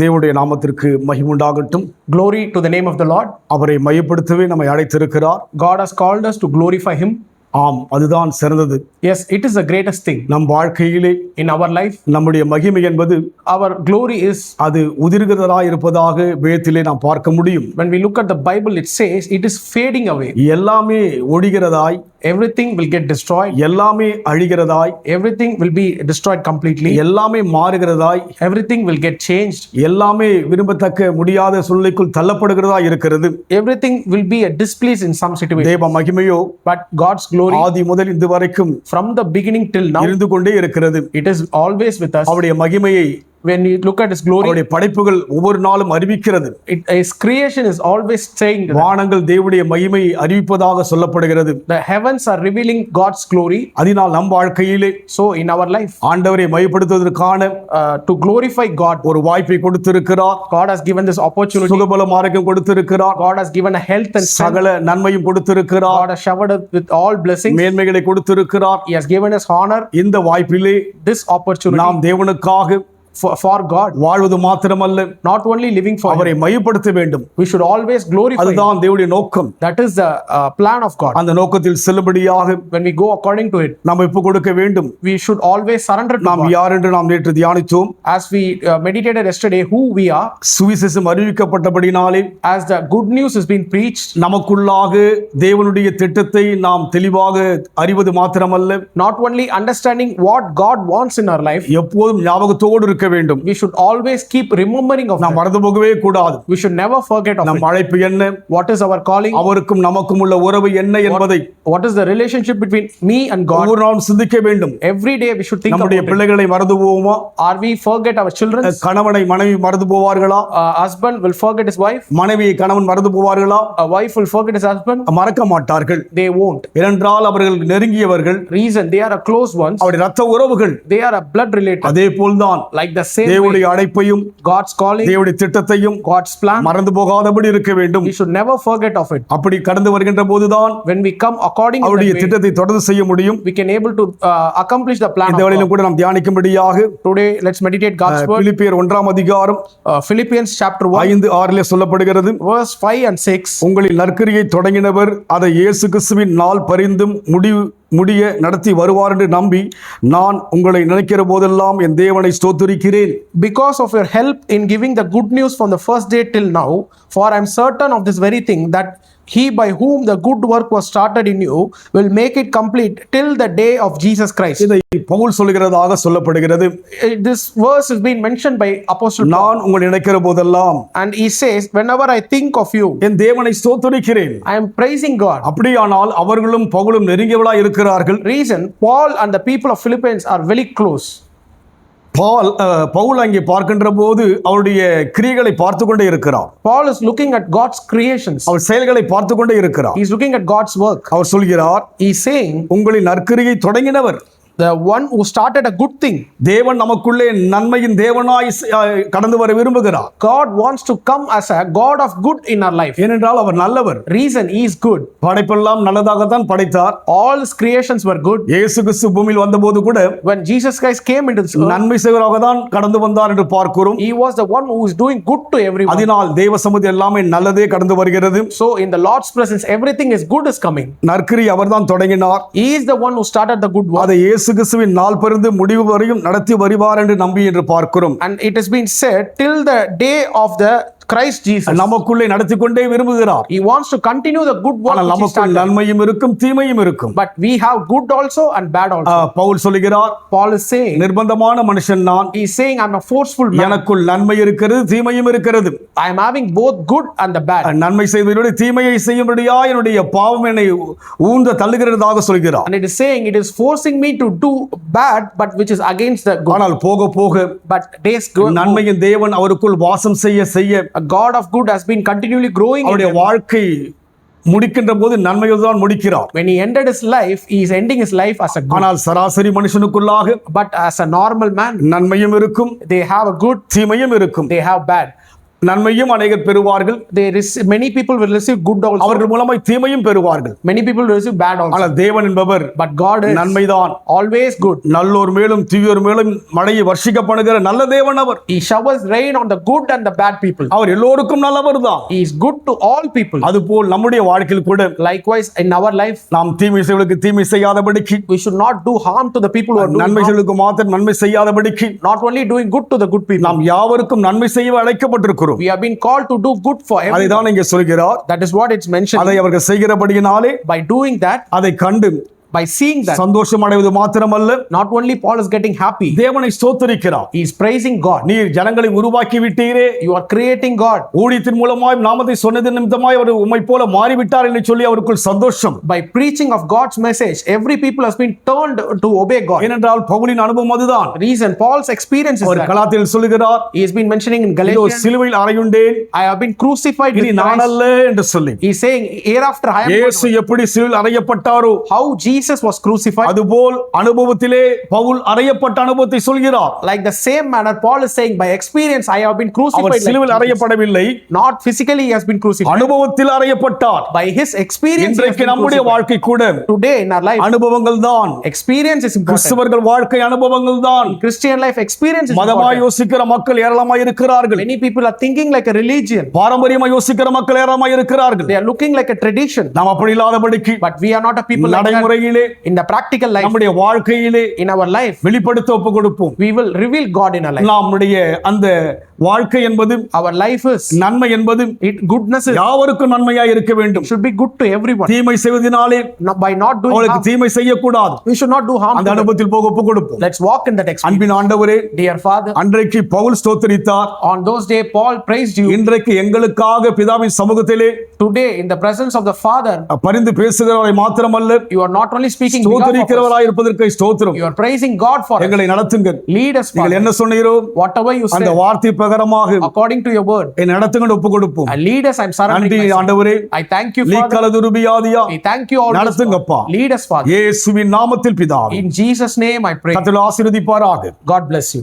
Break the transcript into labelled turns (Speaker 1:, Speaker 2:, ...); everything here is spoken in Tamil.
Speaker 1: தேவனுடைய நாமத்திற்கு மகிமை உண்டாகட்டும்.
Speaker 2: Glory to the name of the Lord.
Speaker 1: அவரை மையப்படுத்தவே நம்மை அழைத்திருக்கிறார்.
Speaker 2: God has called us to glorify Him.
Speaker 1: ஆம், அதுதான் சிறந்தது.
Speaker 2: Yes, it is the greatest thing.
Speaker 1: நம் வாழ்க்கையிலே
Speaker 2: In our life,
Speaker 1: நம்முடைய மகிமை என்பது
Speaker 2: our glory is,
Speaker 1: அது உதிர்கிறதாய் இருப்பதாக வேதத்திலே நாம் பார்க்க முடியும்.
Speaker 2: when we look at the Bible, it says it is fading away.
Speaker 1: எல்லாமே ஒழிகிறதாய்,
Speaker 2: Everything will get destroyed.
Speaker 1: எல்லாமே அழிகிறதாய்,
Speaker 2: Everything will be destroyed completely.
Speaker 1: எல்லாமே மாறுகிறதாய்,
Speaker 2: Everything will get changed.
Speaker 1: எல்லாமே விரும்பத்தக்க முடியாத சூழ்நிலைக்குள் தள்ளப்படுகிறதாய் இருக்கிறது.
Speaker 2: Everything will be a displeased in some situation.
Speaker 1: தேவ மகிமையோ
Speaker 2: But God's glory,
Speaker 1: ஆதி முதல் இந்த வரைக்கும்
Speaker 2: from the beginning till now,
Speaker 1: இருந்து கொண்டே இருக்கிறது.
Speaker 2: it is always with us.
Speaker 1: அவருடைய மகிமையை
Speaker 2: When you look at His glory,
Speaker 1: அவருடைய படைப்புகள் ஒவ்வொரு நாளும் அறிவிக்கிறது.
Speaker 2: His creation is always saying that
Speaker 1: வானங்கள் தேவனுடைய மகிமையை அறிவிப்பதாக சொல்லப்படுகிறது.
Speaker 2: the heavens are revealing God's glory.
Speaker 1: அதனால் நம் வாழ்க்கையிலே
Speaker 2: So in our life,
Speaker 1: ஆண்டவரை மையப்படுத்துவதற்கான
Speaker 2: to glorify God,
Speaker 1: ஒரு வாய்ப்பை கொடுத்திருக்கிறார்.
Speaker 2: God has given this opportunity.
Speaker 1: சுகபல மார்க்கம் கொடுத்திருக்கிறார்.
Speaker 2: God has given a health and strength.
Speaker 1: சகல நன்மையும் கொடுத்திருக்கிறார்.
Speaker 2: God has showered us with all blessings.
Speaker 1: மேன்மைகளை கொடுத்திருக்கிறார்.
Speaker 2: He has given us honor.
Speaker 1: இந்த வாய்ப்பிலே
Speaker 2: This opportunity
Speaker 1: நாம் தேவனுக்காக
Speaker 2: for God,
Speaker 1: வாழ்வது மாத்திரமல்ல,
Speaker 2: not only living for
Speaker 1: அவரை
Speaker 2: Him,
Speaker 1: மையப்படுத்த வேண்டும்.
Speaker 2: we should always glorify Him.
Speaker 1: அதுதான் தேவனுடைய நோக்கம்.
Speaker 2: That is the plan of God.
Speaker 1: அந்த நோக்கத்தில் செல்லும்படியாக
Speaker 2: When we go according to it,
Speaker 1: நாம் ஒப்புக் கொடுக்க வேண்டும்.
Speaker 2: we should always surrender to
Speaker 1: நாம்
Speaker 2: God.
Speaker 1: யார் என்று நாம் நேற்று தியானித்தோம்.
Speaker 2: As we meditated yesterday, who we are,
Speaker 1: சுவிசேஷம் அறிவிக்கப்பட்டபடினாலே
Speaker 2: as the good news has been preached,
Speaker 1: நமக்குள்ளாக தேவனுடைய திட்டத்தை நாம் தெளிவாக அறிவது மாத்திரமல்ல,
Speaker 2: not only understanding what God wants in our life,
Speaker 1: எப்போதும் ஞாபகத்தோடு இருக்க வேண்டும்.
Speaker 2: we should always keep remembering of
Speaker 1: நாம்
Speaker 2: that.
Speaker 1: மறந்து போகவே கூடாது.
Speaker 2: We should never forget of
Speaker 1: நம்
Speaker 2: it.
Speaker 1: அழைப்பு என்ன,
Speaker 2: What is our calling?
Speaker 1: அவருக்கும் நமக்கும் உள்ள உறவு என்ன என்பதை
Speaker 2: What is the relationship between me and God?
Speaker 1: ஒவ்வொரு நாளும் சிந்திக்க வேண்டும்.
Speaker 2: Every day we should think
Speaker 1: நம்முடைய
Speaker 2: about it.
Speaker 1: பிள்ளைகளை மறந்து போவோமா?
Speaker 2: Are we forget our children?
Speaker 1: கணவனை மனைவி மறந்து போவார்களா?
Speaker 2: Husband will forget his wife.
Speaker 1: மனைவியை கணவன் மறந்து போவார்களா?
Speaker 2: A wife will forget his husband.
Speaker 1: மறக்க மாட்டார்கள்.
Speaker 2: They won't.
Speaker 1: ஏனென்றால் அவர்கள் நெருங்கியவர்கள்,
Speaker 2: Reason, they are a close ones.
Speaker 1: அவருடைய இரத்த உறவுகள்.
Speaker 2: They are a blood related.
Speaker 1: அதே போல்தான்
Speaker 2: Like the same way,
Speaker 1: தேவனுடைய அழைப்பையும்
Speaker 2: God's calling,
Speaker 1: தேவனுடைய திட்டத்தையும்
Speaker 2: God's plan,
Speaker 1: மறந்து போகாதபடி இருக்க வேண்டும்.
Speaker 2: we should never forget of it.
Speaker 1: அப்படி கடந்து வருகின்ற போதுதான்
Speaker 2: When we come according to
Speaker 1: அவருடைய
Speaker 2: that way,
Speaker 1: திட்டத்தை தொடர்ந்து செய்ய முடியும்.
Speaker 2: we can able to accomplish the plan
Speaker 1: இந்த
Speaker 2: of
Speaker 1: வேளையிலும்
Speaker 2: God.
Speaker 1: கூட நாம் தியானிக்கும்படியாக
Speaker 2: Today, let's meditate God's word.
Speaker 1: பிலிப்பியர் 1ஆம் அதிகாரம்
Speaker 2: Philippians chapter 1,
Speaker 1: 5-6 சொல்லப்படுகிறது.
Speaker 2: verse 5 and 6.
Speaker 1: உங்களில் நற்கிரியை தொடங்கினவர் அதை இயேசு கிறிஸ்துவின் நாள் பரிந்தும் முடிய நடத்தி வருவார் என்று நம்பி நான் உங்களை நினைக்கிற போதெல்லாம் என் தேவனை ஸ்தோத்திரிக்கிறேன்.
Speaker 2: Because of your help in giving the good news from the first day till now, for I am certain of this very thing, that He by whom the good work was started in you will make it complete till the day of Jesus Christ.
Speaker 1: இதை பவுல் சொல்கிறதாக சொல்லப்படுகிறது.
Speaker 2: This verse is being mentioned by Apostle Paul.
Speaker 1: நான் உங்களை நினைக்கிற போதெல்லாம்,
Speaker 2: And he says, whenever I think of you,
Speaker 1: என் தேவனை ஸ்தோத்திரிக்கிறேன்.
Speaker 2: I am praising God.
Speaker 1: அப்படியானால் அவர்களும் பவுலும் நெருங்கியவளாய் இருக்கிறார்கள்.
Speaker 2: Reason, Paul and the people of Philippines are very close.
Speaker 1: Pavul அங்கே பார்க்கின்ற போது அவருடைய கிரியைகளை பார்த்து கொண்டே இருக்கிறார்.
Speaker 2: Paul is looking at God's creations.
Speaker 1: அவர் செயல்களை பார்த்து கொண்டே இருக்கிறார்.
Speaker 2: He is looking at God's work.
Speaker 1: அவர் சொல்கிறார்,
Speaker 2: He is saying,
Speaker 1: உங்களின் நற்கிரியை தொடங்கினவர்,
Speaker 2: the one who started a good thing.
Speaker 1: தேவன் நமக்குள்ளே நன்மையின் தேவனாய் கடந்து வர விரும்புகிறார்.
Speaker 2: God wants to come as a God of good in our life.
Speaker 1: ஏனென்றால் அவர் நல்லவர்.
Speaker 2: Reason, He is good.
Speaker 1: படைப்பெல்லாம் நல்லதாகத்தான் படைத்தார்.
Speaker 2: All His creations were good.
Speaker 1: இயேசு கிறிஸ்து பூமியில் வந்தபோது கூட
Speaker 2: When Jesus Christ came into this earth,
Speaker 1: நன்மை செய்வராக தான் கடந்து வந்தார் என்று பார்க்கிறோம்.
Speaker 2: He was the one who is doing good to everyone.
Speaker 1: அதனால் தேவ சமூகம் எல்லாமே நல்லதே கடந்து வருகிறது.
Speaker 2: So in the Lord's presence, everything is good is coming.
Speaker 1: நற்கிரி அவர்தான் தொடங்கினார்.
Speaker 2: He is the one who started the good work.
Speaker 1: அதை இயேசு கிறிஸ்துவின் நாள் பரிந்து முடிவு வரையும் நடத்தி வருவார் என்று நம்பி என்று பார்க்கிறோம்.
Speaker 2: And it has been said till the day of the Christ Jesus.
Speaker 1: நமக்குள்ளே நடத்தி கொண்டே விரும்புகிறார்.
Speaker 2: He wants to continue the good work
Speaker 1: ஆனால்
Speaker 2: which he
Speaker 1: நமக்கு
Speaker 2: started.
Speaker 1: நன்மையும் இருக்கும் தீமையும் இருக்கும்.
Speaker 2: But we have good also and bad also.
Speaker 1: Pavul சொல்கிறார்,
Speaker 2: Paul is saying,
Speaker 1: நிர்பந்தமான மனுஷன் நான்,
Speaker 2: he is saying, I'm a forceful man.
Speaker 1: எனக்குள் நன்மை இருக்கிறது தீமையும் இருக்கிறது.
Speaker 2: I am having both good and the bad.
Speaker 1: நன்மை செய்வதோடு தீமையை செய்யும்படியா என்னுடைய பாவம் என்னை ஊந்த தள்ளுகிறதாக சொல்கிறார்.
Speaker 2: And it is saying it is forcing me to do bad, but which is against the good.
Speaker 1: ஆனால் போக போக
Speaker 2: But days go.
Speaker 1: நன்மையின் தேவன் அவருக்குள் வாசம் செய்ய
Speaker 2: A God of good has been continually growing in
Speaker 1: அவருடைய
Speaker 2: him.
Speaker 1: வாழ்க்கை முடிக்கின்ற போது நன்மையோடு தான் முடிக்கிறார்.
Speaker 2: When he ended his life, he is ending his life as a good.
Speaker 1: ஆனால் சராசரி மனுஷனுக்குள்ளாக
Speaker 2: But as a normal man,
Speaker 1: நன்மையும் இருக்கும்,
Speaker 2: they have a good,
Speaker 1: தீமையும் இருக்கும்.
Speaker 2: they have bad.
Speaker 1: நன்மையும் அநேகர் பெறுவார்கள்,
Speaker 2: many people will receive good also.
Speaker 1: அவர்கள் மூலமாய் தீமையும் பெறுவார்கள்.
Speaker 2: Many people will receive bad also.
Speaker 1: ஆனால் தேவன் என்பவர்
Speaker 2: But God is
Speaker 1: நன்மைதான்,
Speaker 2: always good.
Speaker 1: நல்லோர் மேலும் தீயோர் மேலும் மழையை வர்ஷிக்க பண்ணுகிற நல்ல தேவன் அவர்.
Speaker 2: He showers rain on the good and the bad people.
Speaker 1: அவர் எல்லோருக்கும் நல்லவர் தான்.
Speaker 2: He is good to all people.
Speaker 1: அதுபோல் நம்முடைய வாழ்க்கையில் கூட
Speaker 2: Likewise in our life,
Speaker 1: நாம் தீமை செய்வதற்கு தீமை செய்யாதபடிக்கு,
Speaker 2: we should not do harm to the people who are doing
Speaker 1: நன்மை
Speaker 2: harm.
Speaker 1: செய்வதற்கு மாத்திரம் நன்மை செய்யாதபடிக்கு,
Speaker 2: Not only doing good to the good people.
Speaker 1: நாம் யாவருக்கும் நன்மை செய்ய அழைக்கப்பட்டிருக்கிறோம்.
Speaker 2: We have been called to do good for everyone.
Speaker 1: அதைதான் இங்கே சொல்கிறார்.
Speaker 2: That is what it's mentioned.
Speaker 1: அதை அவர்கள் செய்கிறபடியினாலே
Speaker 2: By doing that,
Speaker 1: அதை கண்டு
Speaker 2: by seeing that,
Speaker 1: சந்தோஷம் அடைவது மாத்திரமல்ல,
Speaker 2: not only Paul is getting happy,
Speaker 1: தேவனை ஸ்தோத்திரிக்கிறார்.
Speaker 2: he is praising God.
Speaker 1: நீர் ஜனங்களை உருவாக்கி விட்டீரே,
Speaker 2: You are creating God.
Speaker 1: ஊழியத்தின் மூலமாய் நாமத்தை சொன்னது நிமித்தமாய் அவர் உம்மை போல மாறிவிட்டார் என்று சொல்லி அவருக்குள் சந்தோஷம்.
Speaker 2: By preaching of God's message, every people has been turned to obey God.
Speaker 1: ஏனென்றால் பவுலின் அனுபவம் அதுதான்.
Speaker 2: Reason, Paul's experience is
Speaker 1: our
Speaker 2: that.
Speaker 1: கலாத்தியர் சொல்லுகிறார்,
Speaker 2: He has been mentioning in
Speaker 1: இதோ
Speaker 2: Galatians,
Speaker 1: சிலுவையில் அறையுண்டேன்,
Speaker 2: I have been crucified
Speaker 1: இனி
Speaker 2: with
Speaker 1: நான்
Speaker 2: Christ.
Speaker 1: அல்ல என்று சொல்லி,
Speaker 2: He is saying, hereafter I am
Speaker 1: இயேசு எப்படி சிலுவையில் அறையப்பட்டாரோ
Speaker 2: how Jesus was crucified.
Speaker 1: அதுபோல் அனுபவத்திலே பவுல் அறையப்பட்ட அனுபவத்தை சொல்கிறார்.
Speaker 2: Like the same manner, Paul is saying, by experience I have been
Speaker 1: our
Speaker 2: crucified. Like
Speaker 1: சிலுவையில்
Speaker 2: Jesus.
Speaker 1: அறையப்படவில்லை,
Speaker 2: Not physically he has been crucified.
Speaker 1: அனுபவத்தில் அறையப்பட்டார்.
Speaker 2: By his experience he has
Speaker 1: இன்றைக்கு
Speaker 2: been
Speaker 1: நம்முடைய
Speaker 2: crucified.
Speaker 1: வாழ்க்கை கூட
Speaker 2: Today in our life,
Speaker 1: அனுபவங்கள் தான்.
Speaker 2: experience is important.
Speaker 1: கிறிஸ்தவர்கள் வாழ்க்கை அனுபவங்கள் தான்.
Speaker 2: Christian life experience is
Speaker 1: மதமாய்
Speaker 2: important.
Speaker 1: யோசிக்கிற மக்கள் ஏராளமாய் இருக்கிறார்கள்.
Speaker 2: Many people are thinking like a religion.
Speaker 1: பாரம்பரியமாய் யோசிக்கிற மக்கள் ஏராளமாய் இருக்கிறார்கள்.
Speaker 2: They are looking like a tradition.
Speaker 1: நாம் அப்படி இல்லாதபடிக்கு
Speaker 2: But we are not a people like that.
Speaker 1: நடைமுறையிலே,
Speaker 2: In the practical life,
Speaker 1: நம்முடைய வாழ்க்கையிலே
Speaker 2: in our life,
Speaker 1: வெளிப்படுத்த ஒப்பு கொடுப்போம்.
Speaker 2: we will reveal God in our life.
Speaker 1: நம்முடைய அந்த வாழ்க்கை என்பது,
Speaker 2: Our life is,
Speaker 1: நன்மை என்பது
Speaker 2: goodness is,
Speaker 1: யாவருக்கும் நன்மையாய் இருக்க வேண்டும்.
Speaker 2: should be good to everyone.
Speaker 1: தீமை செய்வதனாலே
Speaker 2: By not doing
Speaker 1: அவளுக்கு
Speaker 2: harm,
Speaker 1: தீமை செய்யக்கூடாது.
Speaker 2: we should not do harm
Speaker 1: அந்த
Speaker 2: to them.
Speaker 1: அனுபவத்தில் போக ஒப்பு கொடுப்போம்.
Speaker 2: Let's walk in that experience.
Speaker 1: அன்பின் ஆண்டவரே,
Speaker 2: Dear Father,
Speaker 1: அன்றைக்கு Pavul ஸ்தோத்திரித்தார்,
Speaker 2: on those days Paul praised you.
Speaker 1: இன்றைக்கு எங்களுக்காக பிதாவின் சமூகத்திலே
Speaker 2: Today in the presence of the Father,
Speaker 1: பரிந்து பேசுகிறவரை மாத்திரமல்ல,
Speaker 2: you are not only speaking behalf of us,
Speaker 1: ஸ்தோத்திரிக்கிறவராய் இருப்பதற்கு ஸ்தோத்திரம்.
Speaker 2: you are praising God for us.
Speaker 1: எங்களை நடத்துங்கள்.
Speaker 2: Lead us,
Speaker 1: நீங்கள்
Speaker 2: Father.
Speaker 1: என்ன சொன்னீரோ
Speaker 2: Whatever you
Speaker 1: அந்த
Speaker 2: say,
Speaker 1: வார்த்தை பிரகாரமாக
Speaker 2: according to your word,
Speaker 1: என்னை நடத்துங்கள் ஒப்பு கொடுப்போம்.
Speaker 2: and lead us. I'm
Speaker 1: நன்றி
Speaker 2: surrendering myself.
Speaker 1: ஆண்டவரே,
Speaker 2: I thank you, Father.
Speaker 1: லீக்கலதுருபியாதியா
Speaker 2: I thank you always,
Speaker 1: நடத்துங்கப்பா.
Speaker 2: Father. Lead us, Father.
Speaker 1: இயேசுவின் நாமத்தில் பிதாவே.
Speaker 2: In Jesus' name I pray.
Speaker 1: கர்த்தர் ஆசீர்வதிப்பாராக.
Speaker 2: God bless you.